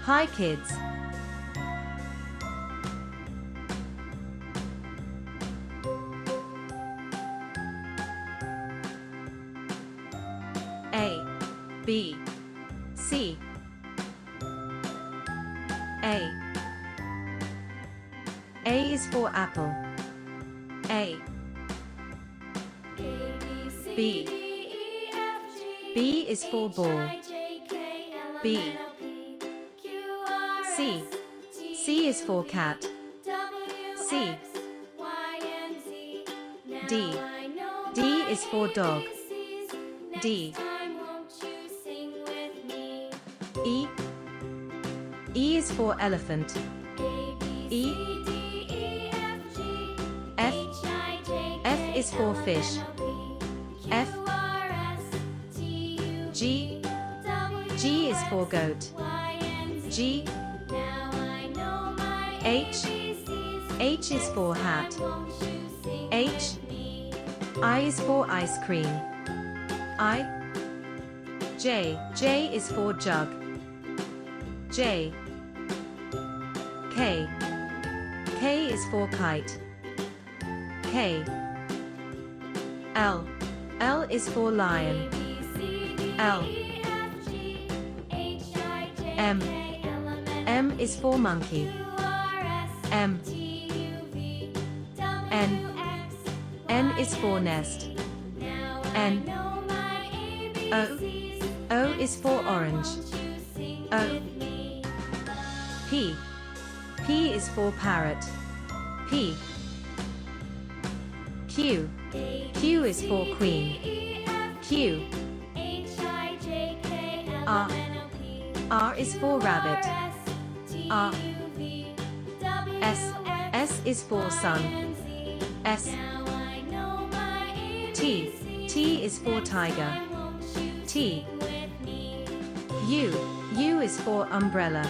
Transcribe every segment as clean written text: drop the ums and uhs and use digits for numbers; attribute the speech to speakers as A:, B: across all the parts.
A: Hi kids. A, B, C. A. A is for apple. A. B. B is for ball. B. C. C is for cat. C. D. D is for dog. D. E. E is for elephant. E. F. F is for fish. F. G. G is for goat. G. H. H is for hat. H. I is for ice cream. I. J. J is for jug. J. K. K is for kite. K. L. L is for lion. L. M. M is for monkey. M. N. N is for nest. N. O. O is for orange. O. P. P is for parrot. P. Q. Q is for queen. Q. R. R is for rabbit. R. S. S is for sun. S. T. T is for tiger. T. U. U is for umbrella.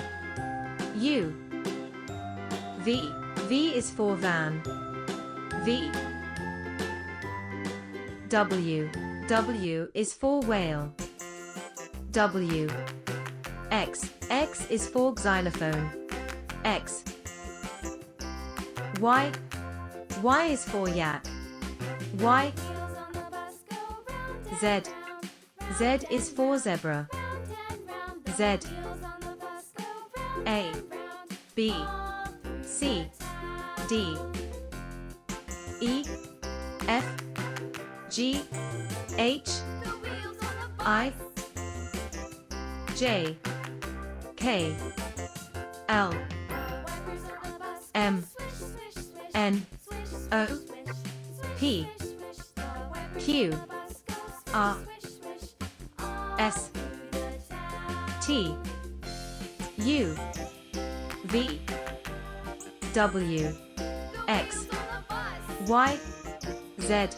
A: U. V. V is for van. V. W. W is for whale. W. X. X is for xylophone. X. Y. Y is for yak. Y. Z. Z is for zebra. Z. A. B. C. D. E. F. G. H. I. J. K. L. M. N. O. P. Q. R. S. T. U. V. W. X. Y. Z.